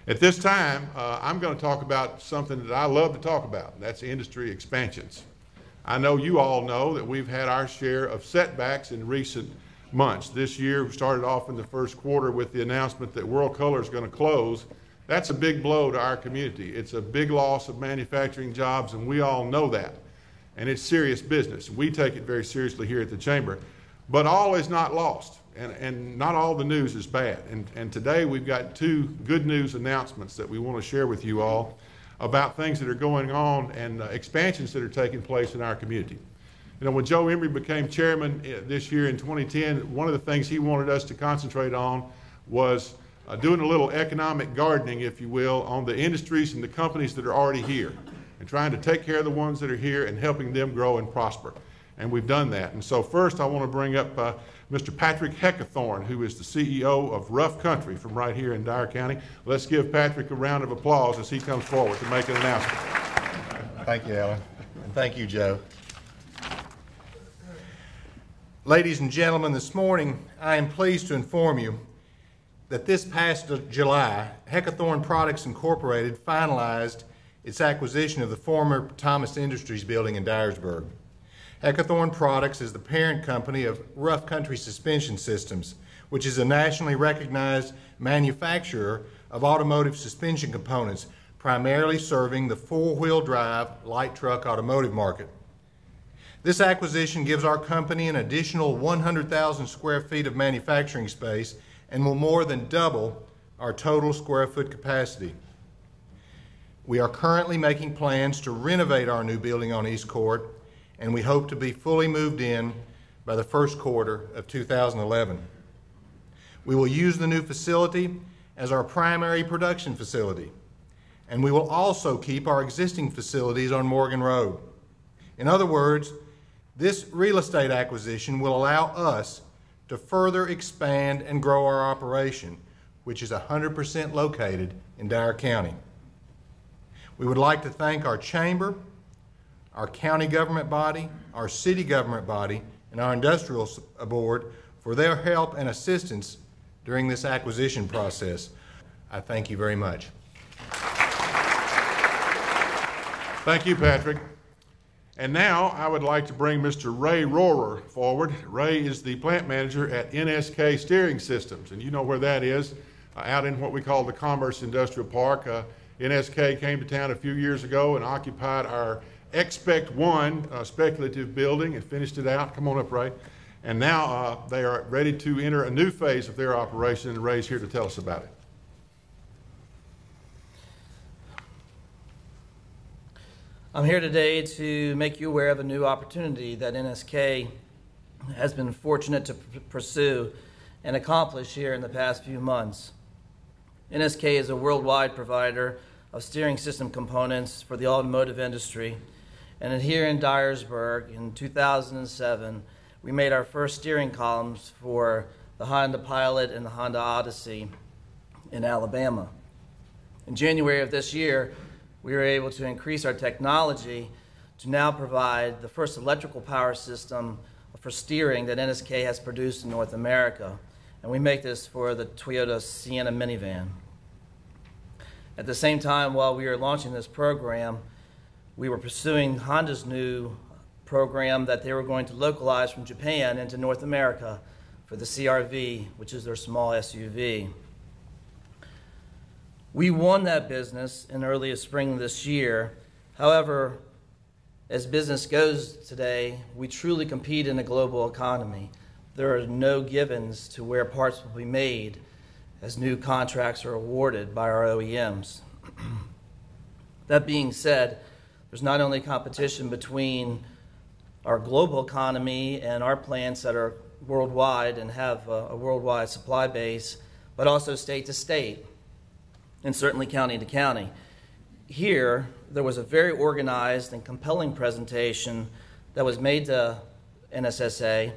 At this time, I'm going to talk about something that I love to talk about, and that's industry expansions. I know you all know that we've had our share of setbacks in recent months. This year, we started off in the first quarter with the announcement that World Color is going to close. That's a big blow to our community. It's a big loss of manufacturing jobs, and we all know that. And it's serious business. We take it very seriously here at the Chamber. But all is not lost, and not all the news is bad. And today we've got two good news announcements that we want to share with you all about things that are going on and expansions that are taking place in our community. You know, when Joe Embry became chairman this year in 2010, one of the things he wanted us to concentrate on was doing a little economic gardening, if you will, on the industries and the companies that are already here, and trying to take care of the ones that are here and helping them grow and prosper. And we've done that. And so first I want to bring up Mr. Patrick Heckathorn, who is the CEO of Rough Country from right here in Dyer County. Let's give Patrick a round of applause as he comes forward to make an announcement. Thank you, Alan. And thank you, Joe. Ladies and gentlemen, this morning I am pleased to inform you that this past July, Heckathorn Products Incorporated finalized its acquisition of the former Thomas Industries building in Dyersburg. Heckathorn Products is the parent company of Rough Country Suspension Systems, which is a nationally recognized manufacturer of automotive suspension components, primarily serving the four-wheel drive light truck automotive market. This acquisition gives our company an additional 100,000 square feet of manufacturing space and will more than double our total square foot capacity. We are currently making plans to renovate our new building on East Court, and we hope to be fully moved in by the first quarter of 2011. We will use the new facility as our primary production facility, and we will also keep our existing facilities on Morgan Road. In other words, this real estate acquisition will allow us to further expand and grow our operation, which is 100% located in Dyer County. We would like to thank our Chamber, our county government body, our city government body, and our industrial board for their help and assistance during this acquisition process. I thank you very much. Thank you, Patrick. And now I would like to bring Mr. Ray Rohrer forward. Ray is the plant manager at NSK Steering Systems, and you know where that is, out in what we call the Commerce Industrial Park. NSK came to town a few years ago and occupied our Expect One speculative building and finished it out. Come on up, Ray. And now they are ready to enter a new phase of their operation, and Ray's here to tell us about it. I'm here today to make you aware of a new opportunity that NSK has been fortunate to pursue and accomplish here in the past few months. NSK is a worldwide provider of steering system components for the automotive industry. And here in Dyersburg in 2007, we made our first steering columns for the Honda Pilot and the Honda Odyssey in Alabama. In January of this year, we were able to increase our technology to now provide the first electrical power system for steering that NSK has produced in North America. And we make this for the Toyota Sienna minivan. At the same time, while we were launching this program, we were pursuing Honda's new program that they were going to localize from Japan into North America for the CR-V, which is their small SUV. We won that business in early spring this year. However, as business goes today, we truly compete in a global economy. There are no givens to where parts will be made as new contracts are awarded by our OEMs. That being said, there's not only competition between our global economy and our plants that are worldwide and have a worldwide supply base, but also state to state, and certainly county to county. Here, there was a very organized and compelling presentation that was made to NSSA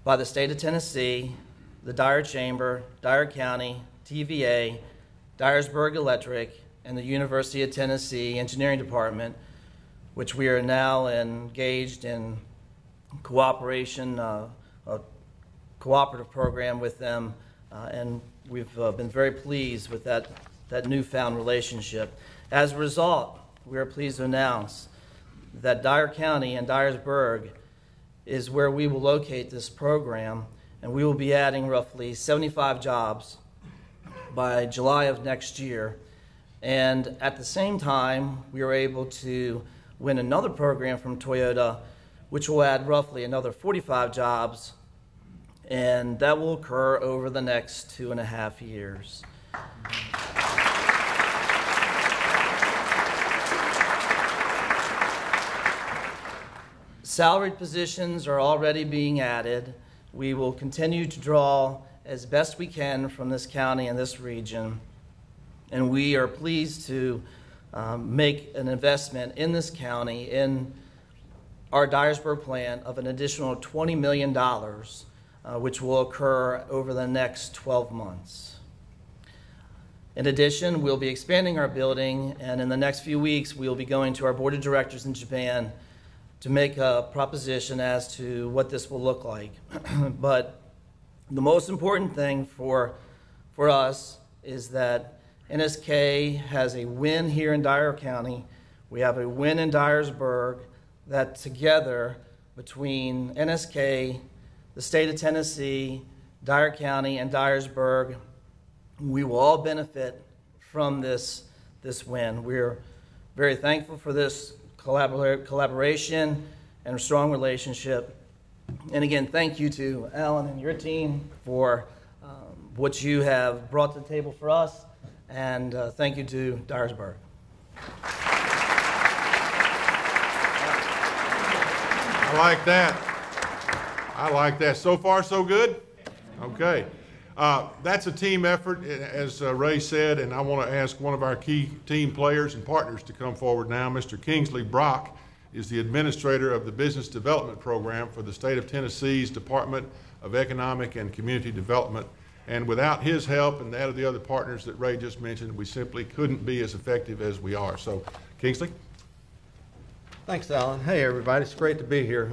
by the state of Tennessee, the Dyer Chamber, Dyer County, TVA, Dyersburg Electric, and the University of Tennessee Engineering Department, which we are now engaged in cooperation, a cooperative program with them, and we've been very pleased with that that newfound relationship. As a result, we are pleased to announce that Dyer County and Dyersburg is where we will locate this program, and we will be adding roughly 75 jobs by July of next year. And at the same time, we are able to win another program from Toyota, which will add roughly another 45 jobs, and that will occur over the next 2.5 years. Salaried positions are already being added. We will continue to draw as best we can from this county and this region, and we are pleased to make an investment in this county in our Dyersburg plant of an additional $20 million, which will occur over the next 12 months. In addition, we'll be expanding our building, and in the next few weeks, we'll be going to our board of directors in Japan to make a proposition as to what this will look like. But the most important thing for us is that NSK has a win here in Dyer County. We have a win in Dyersburg, that together between NSK, the state of Tennessee, Dyer County, and Dyersburg, we will all benefit from this win. We're very thankful for this collaboration and a strong relationship. And again, thank you to Alan and your team for what you have brought to the table for us, and thank you to Dyersburg. I like that. I like that. So far, so good? Okay. That's a team effort, as Ray said, and I want to ask one of our key team players and partners to come forward now. Mr. Kingsley Brock is the administrator of the Business Development Program for the state of Tennessee's Department of Economic and Community Development. And without his help and that of the other partners that Ray just mentioned, we simply couldn't be as effective as we are. So, Kingsley? Thanks, Alan. Hey, everybody. It's great to be here.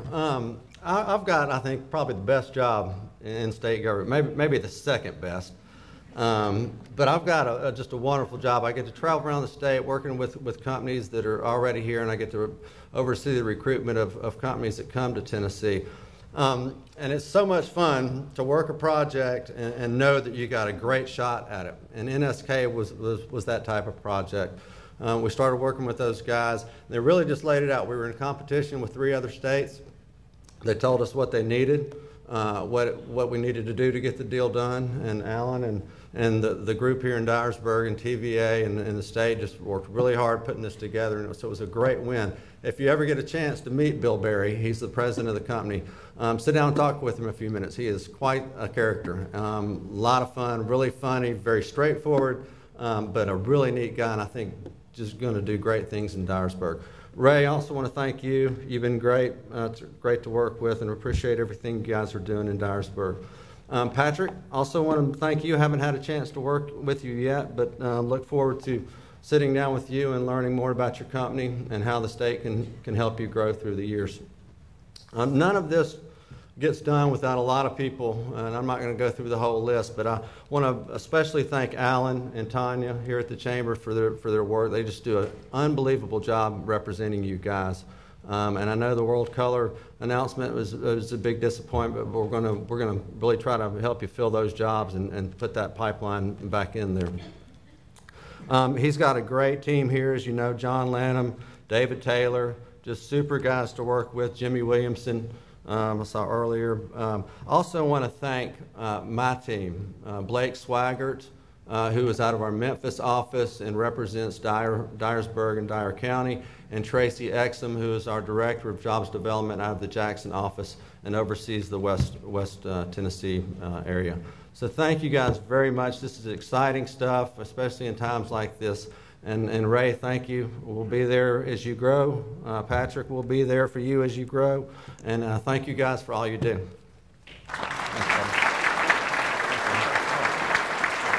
I've got, I think, probably the best job in state government, maybe the second best. But I've got just a wonderful job. I get to travel around the state working with companies that are already here, and I get to oversee the recruitment of companies that come to Tennessee. And it's so much fun to work a project and know that you got a great shot at it. And NSK was that type of project. We started working with those guys. They really just laid it out. We were in competition with 3 other states. They told us what they needed, what we needed to do to get the deal done. And Alan and the group here in Dyersburg and TVA and the state just worked really hard putting this together. And so it was a great win. If you ever get a chance to meet Bill Berry, he's the president of the company, sit down and talk with him a few minutes. He is quite a character. A lot of fun, really funny, very straightforward, but a really neat guy, and I think just going to do great things in Dyersburg. Ray, I also want to thank you. You've been great. It's great to work with, and appreciate everything you guys are doing in Dyersburg. Patrick, also want to thank you. Haven't had a chance to work with you yet, but look forward to sitting down with you and learning more about your company and how the state can help you grow through the years. None of this gets done without a lot of people, and I'm not going to go through the whole list, but I want to especially thank Alan and Tanya here at the Chamber for their work. They just do an unbelievable job representing you guys. And I know the World Color announcement was a big disappointment, but we're going to really try to help you fill those jobs and put that pipeline back in there. He's got a great team here, as you know, John Lanham, David Taylor, just super guys to work with, Jimmy Williamson, I saw earlier. Also want to thank my team, Blake Swaggart, who is out of our Memphis office and represents Dyersburg and Dyer County, and Tracy Exum, who is our Director of Jobs Development out of the Jackson office and oversees the West Tennessee area. So thank you guys very much. This is exciting stuff, especially in times like this. And Ray, thank you. We'll be there as you grow. Patrick will be there for you as you grow. And thank you guys for all you do.